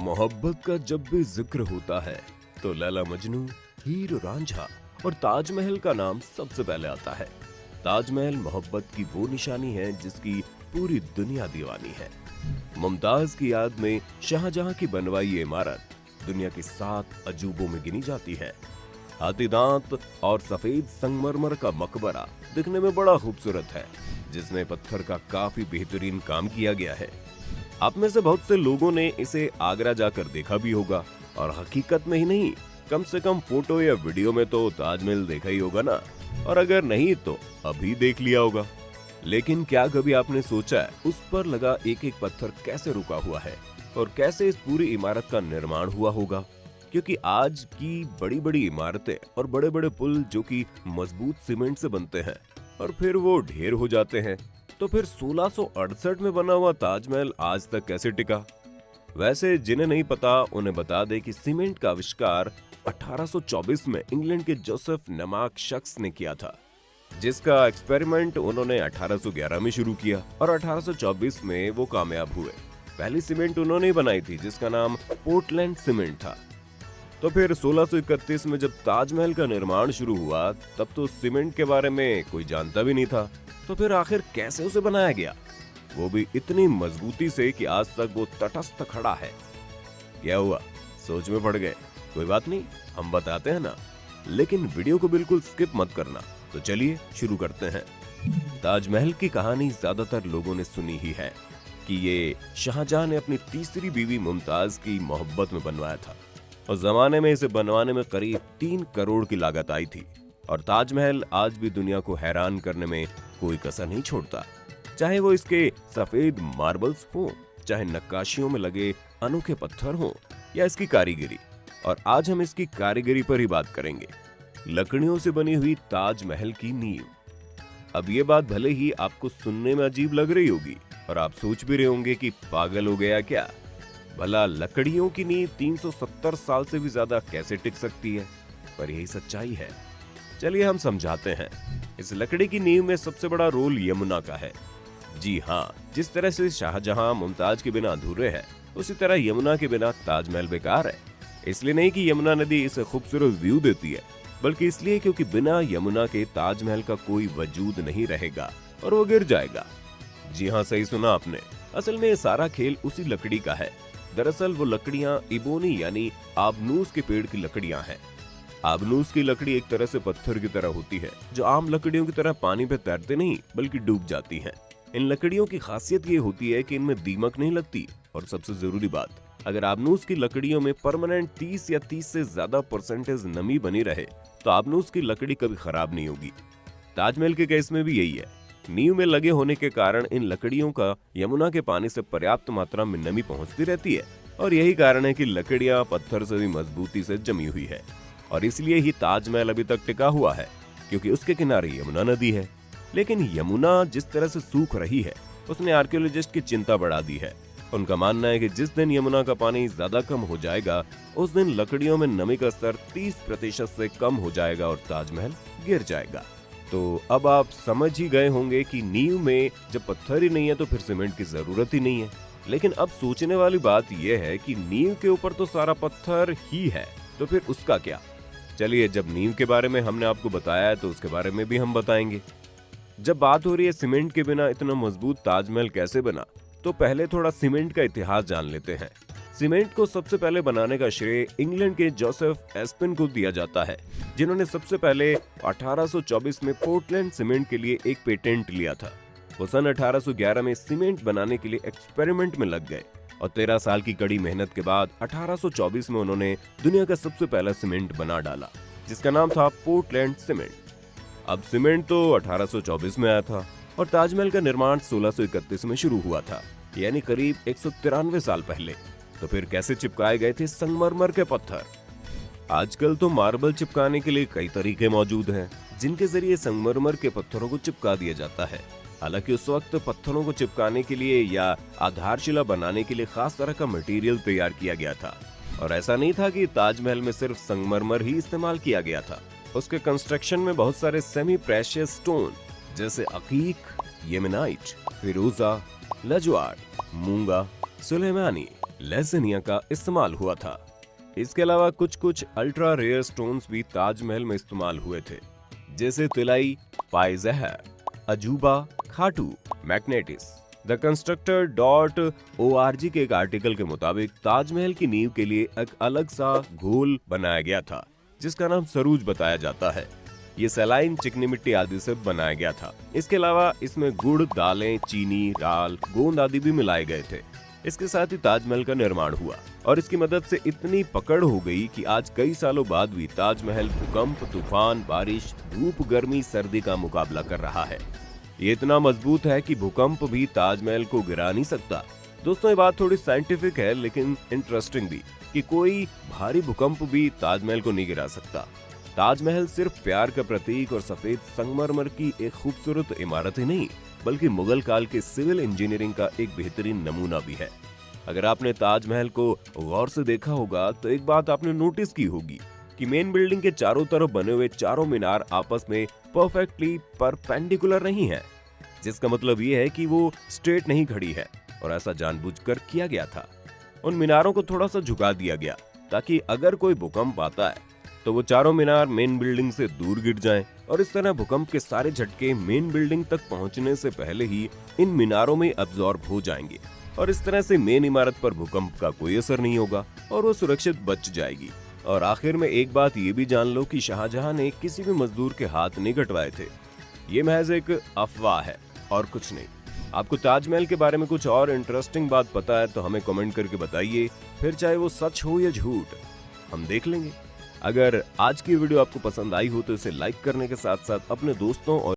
मोहब्बत का जब भी जिक्र होता है तो लैला मजनू, हीर रांझा और ताजमहल का नाम सबसे पहले आता है। ताजमहल मोहब्बत की वो निशानी है जिसकी पूरी दुनिया दीवानी है। मुमताज की याद में शाहजहां की बनवाई ये इमारत दुनिया की 7 अजूबों में गिनी जाती है। हाथी दांत और सफेद संगमरमर का मकबरा दिखने में बड़ा खूबसूरत है, जिसमें पत्थर का काफी बेहतरीन काम किया गया है। आप में से बहुत से लोगों ने इसे आगरा जाकर देखा भी होगा, और हकीकत में ही नहीं, कम से कम फोटो या वीडियो में तो ताजमहल देखा ही होगा ना, और अगर नहीं तो अभी देख लिया होगा। लेकिन क्या कभी आपने सोचा है उस पर लगा एक एक पत्थर कैसे रुका हुआ है और कैसे इस पूरी इमारत का निर्माण हुआ होगा? क्योंकि आज की बड़ी बड़ी इमारतें और बड़े बड़े पुल जो कि मजबूत सीमेंट से बनते हैं और फिर वो ढेर हो जाते हैं, तो फिर 1668 में बना हुआ ताजमहल आज तक कैसे टिका? वैसे जिन्हें नहीं पता उन्हें बता दे कि सीमेंट का आविष्कार 1824 में इंग्लैंड के जोसेफ नामक शख्स ने किया था, जिसका एक्सपेरिमेंट उन्होंने 1811 में शुरू किया और 1824 में वो कामयाब हुए। पहली सीमेंट उन्होंने ही बनाई थी जिसका नाम पोर्टलैंड सीमेंट था। तो फिर 1631 में जब ताजमहल का निर्माण शुरू हुआ तब तो सीमेंट के बारे में कोई जानता भी नहीं था। तो फिर आखिर कैसे उसे बनाया गया, वो भी इतनी मजबूती से कि आज तक वो तटस्थ खड़ा है? क्या हुआ, सोच में पड़ गए? कोई बात नहीं, हम बताते हैं ना, लेकिन वीडियो को बिल्कुल स्किप मत करना। तो चलिए शुरू करते हैं। ताजमहल की कहानी ज्यादातर लोगों ने सुनी ही है कि ये शाहजहां ने अपनी तीसरी बीवी मुमताज की मोहब्बत में बनवाया था, और जमाने में इसे बनवाने में करीब 3 करोड़ की लागत आई थी। और ताजमहल आज भी दुनिया को हैरान करने में कोई कसर नहीं छोड़ता, चाहे वो इसके सफेद मार्बल्स हो, चाहे नक्काशियों में लगे अनोखे पत्थर हो, या इसकी कारीगरी। और आज हम इसकी कारीगरी पर ही बात करेंगे। लकड़ियों से बनी हुई ताजमहल की नींव। अब ये बात भले ही आपको सुनने में अजीब लग रही होगी और आप सोच भी रहे होंगे कि पागल हो गया क्या, भला लकड़ियों की नींव 370 साल से भी ज्यादा कैसे टिक सकती है? पर यही सच्चाई है। चलिए हम समझाते हैं। इस लकड़ी की नींव में सबसे बड़ा रोल यमुना का है। जी हाँ, जिस तरह से शाहजहां मुमताज के बिना अधूरे है, उसी तरह यमुना के बिना ताजमहल बेकार है। इसलिए नहीं कि यमुना नदी इसे खूबसूरत व्यू देती है, बल्कि इसलिए क्योंकि बिना यमुना के ताजमहल का कोई वजूद नहीं रहेगा और वो गिर जाएगा। जी हाँ, सही सुना आपने। असल में ये सारा खेल उसी लकड़ी का है। दरअसल वो लकड़ियां इबोनी यानी आबनूस के पेड़ की लकड़ियां हैं। आबनूस की लकड़ी एक तरह से पत्थर की तरह होती है, जो आम लकड़ियों की तरह पानी पे तैरते नहीं बल्कि डूब जाती हैं। इन लकड़ियों की खासियत ये होती है कि इनमें दीमक नहीं लगती, और सबसे जरूरी बात, अगर आबनूस की लकड़ियों में परमानेंट 30 या 30 से ज्यादा परसेंटेज नमी बनी रहे तो आबनूस की लकड़ी कभी खराब नहीं होगी। ताजमहल के केस में भी यही है। नींव में लगे होने के कारण इन लकड़ियों का यमुना के पानी से पर्याप्त मात्रा में नमी पहुंचती रहती है, और यही कारण है कि लकड़ियां पत्थर से भी मजबूती से जमी हुई है। और इसलिए ही ताजमहल अभी तक टिका हुआ है, क्योंकि उसके किनारे यमुना नदी है। लेकिन यमुना जिस तरह से सूख रही है, उसने आर्कियोलॉजिस्ट की चिंता बढ़ा दी है। उनका मानना है कि जिस दिन यमुना का पानी ज्यादा कम हो जाएगा, उस दिन लकड़ियों में नमी का स्तर 30% से कम हो जाएगा और ताजमहल गिर जाएगा। तो अब आप समझ ही गए होंगे कि नींव में जब पत्थर ही नहीं है तो फिर सीमेंट की जरूरत ही नहीं है। लेकिन अब सोचने वाली बात यह है कि नींव के ऊपर तो सारा पत्थर ही है, तो फिर उसका क्या? चलिए, जब नींव के बारे में हमने आपको बताया है तो उसके बारे में भी हम बताएंगे। जब बात हो रही है सीमेंट के बिना इतना मजबूत ताजमहल कैसे बना, तो पहले थोड़ा सीमेंट का इतिहास जान लेते हैं। सीमेंट को सबसे पहले बनाने का श्रेय इंग्लैंड के जोसेफ एस्पिन को दिया जाता है, जिन्होंने सबसे पहले 1824 में पोर्टलैंड सीमेंट के लिए एक पेटेंट लिया था। वो सन 1811 में सीमेंट बनाने के लिए एक्सपेरिमेंट में लग गए, और 13 साल की कड़ी मेहनत के बाद 1824 में उन्होंने दुनिया का सबसे पहला सीमेंट बना डाला, जिसका नाम था पोर्टलैंड सीमेंट। अब सीमेंट तो 1824 में आया था और ताजमहल का निर्माण 1631 में शुरू हुआ था, यानी करीब 193 साल पहले। तो फिर कैसे चिपकाए गए थे संगमरमर के पत्थर? आजकल तो मार्बल चिपकाने के लिए कई तरीके मौजूद हैं, जिनके जरिए संगमरमर के पत्थरों को चिपका दिया जाता है। हालांकि उस वक्त पत्थरों को चिपकाने के लिए या आधारशिला बनाने के लिए खास तरह का मटेरियल तैयार किया गया था, और ऐसा नहीं था कि ताजमहल में सिर्फ संगमरमर ही इस्तेमाल किया गया था। उसके कंस्ट्रक्शन में बहुत सारे सेमी प्रेशियस स्टोन जैसे अकीक, येमेनाइट, फिरोजा, लजवार, मूंगा, सुलेमानी, लहसनिया का इस्तेमाल हुआ था। इसके अलावा कुछ कुछ अल्ट्रा रेयर स्टोन्स भी ताजमहल में इस्तेमाल हुए थे, जैसे तिलाई, पाइजहर, अजूबा, खाटू, मैग्नेटिस। द Constructor.org के एक आर्टिकल के मुताबिक ताजमहल की नींव के लिए एक अलग सा घोल बनाया गया था, जिसका नाम सरूज बताया जाता है। ये सलाइन, चिकनी मिट्टी आदि से बनाया गया था। इसके अलावा इसमें गुड़, दालें, चीनी, राल, गोंद आदि भी मिलाए गए थे। इसके साथ ही ताजमहल का निर्माण हुआ और इसकी मदद से इतनी पकड़ हो गई कि आज कई सालों बाद भी ताजमहल भूकंप, तूफान, बारिश, धूप, गर्मी, सर्दी का मुकाबला कर रहा है। ये इतना मजबूत है कि भूकंप भी ताजमहल को गिरा नहीं सकता। दोस्तों, ये बात थोड़ी साइंटिफिक है लेकिन इंटरेस्टिंग भी, कि कोई भारी भूकंप भी ताजमहल को नहीं गिरा सकता। ताजमहल सिर्फ प्यार का प्रतीक और सफेद संगमरमर की एक खूबसूरत इमारत ही नहीं, बल्कि मुगल काल के सिविल इंजीनियरिंग का एक बेहतरीन नमूना भी है। अगर आपने ताजमहल को गौर से देखा होगा तो एक बात आपने नोटिस की होगी कि मेन बिल्डिंग के चारों तरफ बने हुए चारों मीनार आपस में परफेक्टली परपेंडिकुलर नहीं है, जिसका मतलब ये है कि वो स्ट्रेट नहीं खड़ी है, और ऐसा जानबूझकर किया गया था। उन मीनारों को थोड़ा सा झुका दिया गया ताकि अगर कोई भूकंप आता है तो वो चारों मीनार मेन बिल्डिंग से दूर गिर जाएं, और इस तरह भूकंप के सारे झटके मेन बिल्डिंग तक पहुंचने से पहले ही इन मीनारों में अब्जॉर्ब हो जाएंगे, और इस तरह से मेन इमारत पर भूकंप का कोई असर नहीं होगा और वो सुरक्षित बच जाएगी। और आखिर में एक बात ये भी जान लो कि शाहजहां ने किसी भी मजदूर के हाथ नहीं कटवाए थे। ये महज एक अफवाह है और कुछ नहीं। आपको ताजमहल के बारे में कुछ और इंटरेस्टिंग बात पता है तो हमें कमेंट करके बताइए, फिर चाहे वो सच हो या झूठ, हम देख लेंगे। अगर आज की वीडियो आपको पसंद आई हो तो इसे लाइक करने के साथ साथ अपने दोस्तों और